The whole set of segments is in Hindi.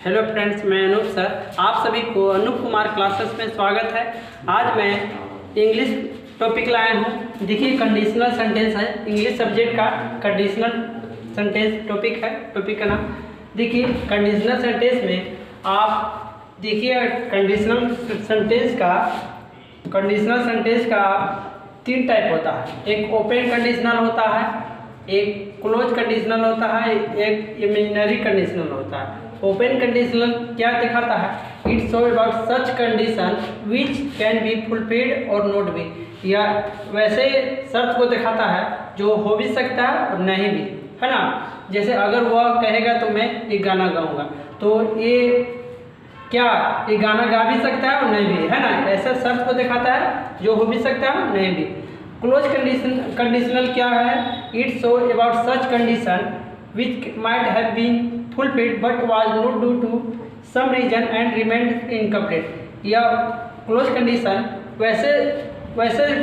हेलो फ्रेंड्स, मैं अनूप सर। आप सभी को अनूप कुमार क्लासेस में स्वागत है। आज मैं इंग्लिश टॉपिक लाया हूँ। देखिए, कंडीशनल सेंटेंस है, इंग्लिश सब्जेक्ट का कंडीशनल सेंटेंस टॉपिक है। टॉपिक का नाम देखिए, कंडीशनल सेंटेंस में आप देखिए कंडीशनल सेंटेंस का 3 टाइप होता है। एक ओपन कंडीशनल होता है, एक क्लोज कंडीशनल होता है, एक इमेजिनरी कंडीशनल होता है। ओपन कंडीशनल क्या दिखाता है? It's show about such condition which can be fulfilled और नॉट बी, या वैसे शर्त को दिखाता है जो हो भी सकता है और नहीं भी, है ना। जैसे अगर वह कहेगा तो मैं एक गाना गाऊंगा, तो ये क्या ये गाना गा भी सकता है और नहीं भी, है ना। ऐसा शर्त को दिखाता है जो हो भी सकता है नहीं भी। क्लोज कंडीशनल क्या है? It's show about such condition which might have been fulfilled but was not due to some reason and remained incomplete। या क्लोज कंडीशन वैसे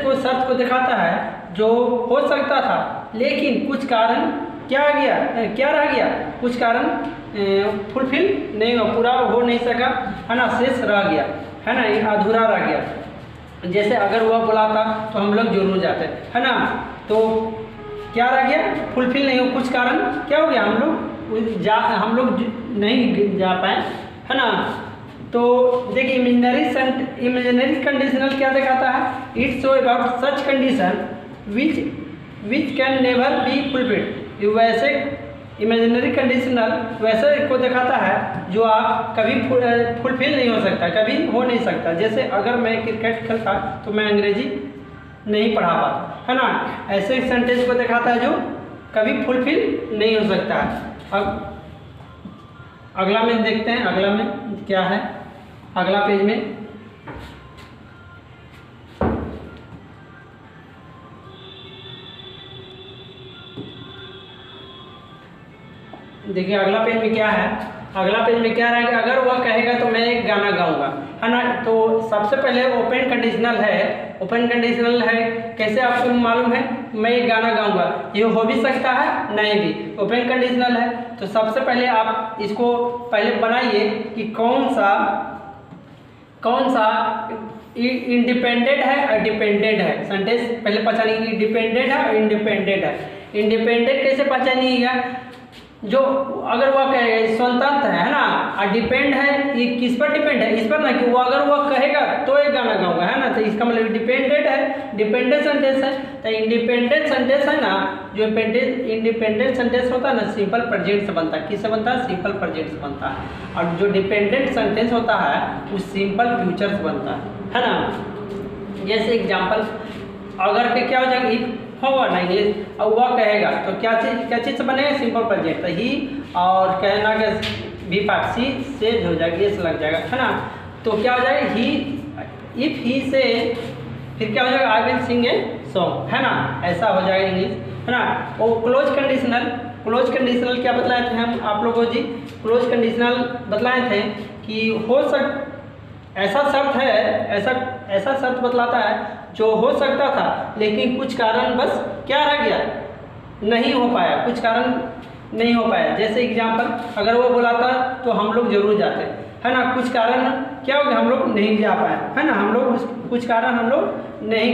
को शर्त को दिखाता है जो हो सकता था लेकिन कुछ कारण क्या रह गया, कुछ कारण फुलफिल नहीं हो, पूरा हो नहीं सका, है ना, शेष रह गया, है ना, ये अधूरा रह गया। जैसे अगर वह बुलाता तो हम लोग जरूर जाते, है ना। तो क्या रह गया? फुलफिल नहीं हो, कुछ कारण क्या हो गया, हम लोग नहीं जा पाए, है ना। तो देखिए, इमेजिनरी कंडीशनल क्या दिखाता है? It's show about such condition which can never be fulfilled. वैसे इमेजिनरी कंडीशनल वैसे को दिखाता है जो आप कभी फुलफिल नहीं हो सकता, कभी हो नहीं सकता। जैसे अगर मैं क्रिकेट खेलता तो मैं अंग्रेजी नहीं पढ़ा पाता, है ना। ऐसे सेंटेंस को दिखाता है जो कभी फुलफिल नहीं हो सकता है। अब अगला में देखते हैं, अगला में क्या है। अगला पेज में देखिए, अगला पेज में क्या है। अगला पेज में क्या रहेगा? अगर वह कहेगा तो मैं एक गाना गाऊंगा, है ना। तो सबसे पहले ओपन कंडीशनल है। ओपन कंडीशनल है कैसे आपको मालूम है? मैं एक गाना गाऊंगा, ये हो भी सकता है नहीं भी, ओपन कंडीशनल है। तो सबसे पहले आप इसको पहले बनाइए कि कौन सा इंडिपेंडेंट है और डिपेंडेंट है। सेंटेंस पहले पहचानिए कि डिपेंडेंट है और इंडिपेंडेंट है। इंडिपेंडेंट कैसे पहचानिएगा? जो अगर वह कहेगा स्वतंत्र है ना, और डिपेंड है, ये किस पर डिपेंड है? इस पर ना, कि वो अगर वह कहेगा तो एक गाना गाऊंगा, है ना। तो इसका मतलब डिपेंडेंट है, डिपेंडेंट सेंटेंस है। तो इंडिपेंडेंट सेंटेंस है ना, जो इंडिपेंडेंट सेंटेंस होता है ना, सिंपल प्रेजेंट से बनता है। किससे बनता है? सिंपल प्रेजेंट से बनता है। और जो डिपेंडेंट सेंटेंस होता है वो सिंपल फ्यूचर से बनता है ना। जैसे एग्जाम्पल, अगर के क्या हो जाएगा? इफ होगा ना इंग्लिश, और वह कहेगा तो क्या चीज़ से बनेगा? Simple present. तो ही और कहना के भी पाक्षी से हो जाएगा, ये से लग जाएगा, है ना। तो क्या हो जाएगा? ही, इफ ही से फिर क्या हो जाएगा? I will sing a song, है ना। ऐसा हो जाएगा इंग्लिश, है ना। और क्लोज कंडीशनल क्या बतलाए थे हम आप लोगों जी? क्लोज कंडीशनल बतलाए थे कि ऐसा शर्त बतलाता है जो हो सकता था लेकिन कुछ कारण बस क्या रह गया, नहीं हो पाया, कुछ कारण नहीं हो पाया। जैसे एग्जाम्पल, अगर वो बुलाता तो हम लोग जरूर जाते, है ना। कुछ कारण क्या हो गया? हम लोग नहीं जा पाए, है ना। कुछ कारण हम लोग नहीं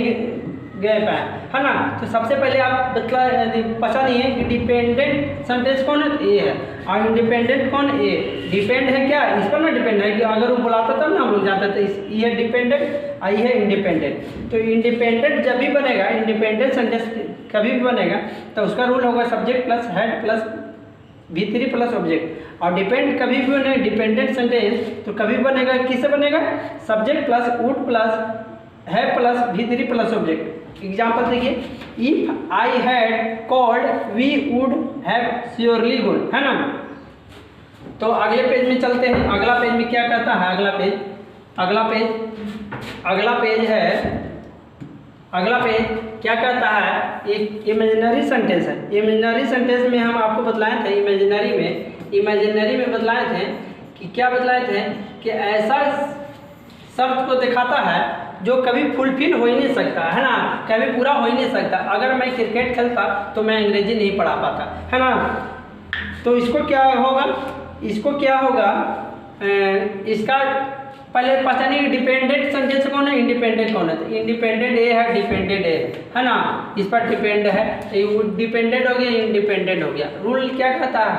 गए पाए, है ना। तो सबसे पहले आप पहचानिए कि डिपेंडेंट सेंटेंस कौन है? ए है। और इंडिपेंडेंट कौन? ए। डिपेंड है क्या? इस पर ना डिपेंड है कि अगर वो बुलाता तब ना हम लोग जाते थे। ये है डिपेंडेंट और ये है इंडिपेंडेंट। तो इंडिपेंडेंट जब भी बनेगा, इंडिपेंडेंट सेंटेंस कभी भी बनेगा तो उसका रूल होगा subject plus head plus V3 plus object. और डिपेंड कभी भी बनेगा डिपेंडेंट सेंटेंस तो कभी बनेगा, किससे बनेगा? सब्जेक्ट प्लस वुड प्लस है plus V3 plus object. Example देखिए, if I had called we would have surely gone, है ना। तो अगले पेज में चलते हैं। अगला पेज में क्या कहता है? अगला पेज क्या कहता है? एक इमेजिनरी सेंटेंस है। इमेजिनरी सेंटेंस में हम आपको बतलाए थे, इमेजिनरी में बतलाए थे कि क्या बतलाए थे कि ऐसा शब्द को दिखाता है जो कभी फुलफिल हो ही नहीं सकता, है ना, कभी पूरा हो ही नहीं सकता। अगर मैं क्रिकेट खेलता तो मैं अंग्रेजी नहीं पढ़ा पाता, है ना। तो इसको क्या होगा? इसका पहले पहचानिए डिपेंडेंट सेंटेंस कौन है, इंडिपेंडेंट कौन है। तो इंडिपेंडेंट ए है, डिपेंडेंट ए है ना, इस पर डिपेंड है, तो डिपेंडेंट हो गया, इंडिपेंडेंट हो गया। रूल क्या कहता है,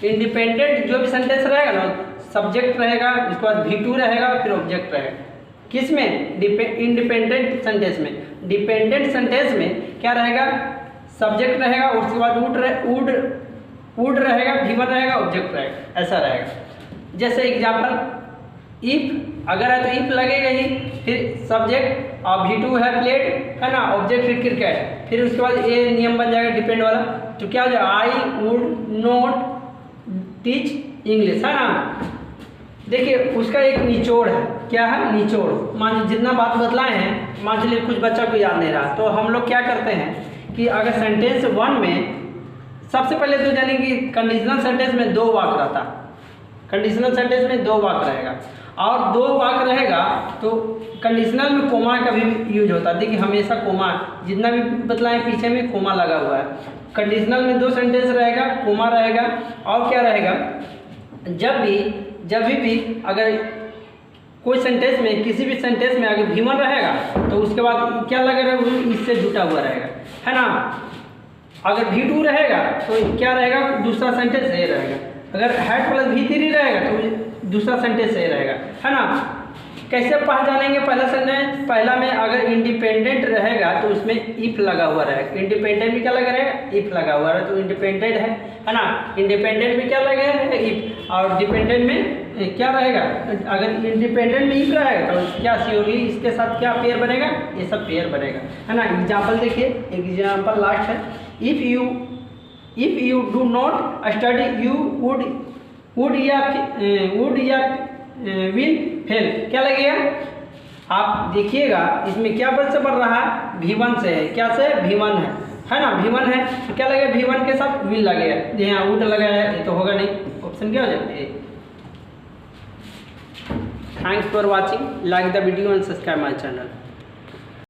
इंडिपेंडेंट जो भी सेंटेंस रहेगा ना, सब्जेक्ट रहेगा, उसके बाद V2 रहेगा, फिर ऑब्जेक्ट रहेगा। किस में, इंडिपेंडेंट सेंटेंस में। डिपेंडेंट सेंटेंस में क्या रहेगा, सब्जेक्ट रहेगा, उसके बाद वुड रहेगा, V1 रहेगा, ऑब्जेक्ट रहेगा, ऐसा रहेगा। जैसे एग्जाम्पल इफ अगर है तो इफ लगेगा ही, फिर सब्जेक्ट और V2 है प्लेट है ना, ऑब्जेक्ट फिर क्रिकेट, फिर उसके बाद ये नियम बन जाएगा डिपेंड वाला। तो क्या हो जाएगा, I would not teach English है ना। देखिए उसका एक निचोड़ है, क्या है, निचोड़। मान जितना बात बतलाए हैं, मान लीजिए कुछ बच्चा को याद नहीं रहा, तो हम लोग क्या करते हैं कि अगर सेंटेंस 1 में सबसे पहले तो जाने कि कंडीशनल सेंटेंस में 2 वाक्य रहता, कंडीशनल सेंटेंस में 2 वाक्य रहेगा, और 2 वाक्य रहेगा तो कंडीशनल में कोमा का भी यूज होता है। देखिए हमेशा कोमा, जितना भी बतलाएं पीछे में कोमा लगा हुआ है। कंडीशनल में 2 सेंटेंस रहेगा, कोमा रहेगा, और क्या रहेगा, जब भी अगर कोई सेंटेंस में, किसी भी सेंटेंस में अगर V1 रहेगा तो उसके बाद क्या लगा रहेगा, इससे जुटा हुआ रहेगा है ना। अगर V2 रहेगा तो क्या रहेगा, दूसरा सेंटेंस ए रहेगा। अगर हैड प्लस V3 रहेगा तो दूसरा सेंटेंस ए रहेगा है ना। कैसे पहचानेंगे पहला सेंटेंस, पहला में अगर इंडिपेंडेंट रहेगा तो उसमें इफ लगा हुआ रहेगा। इंडिपेंडेंट में क्या लगा रहेगा, इफ लगा हुआ है, तो इंडिपेंडेंट है ना। इंडिपेंडेंट में क्या लगा है, इफ, और डिपेंडेंट में क्या रहेगा, अगर इंडिपेंडेंट में इफ रहेगा तो क्या श्योरली इसके साथ क्या पेयर बनेगा, ये सब पेयर बनेगा है ना। एग्जाम्पल देखिए, एग्जाम्पल लास्ट है, if you do not study you would या विल फेल। क्या लगेगा, आप देखिएगा इसमें क्या बन रहा है, V1 से है, क्या से, V1 है ना, V1 है, तो क्या लगेगा, V1 के साथ विल लगेगा। यहाँ वुड लगाया है, ये तो होगा नहीं, ऑप्शन क्या हो जाता है। Thanks for watching, like the video and subscribe my channel.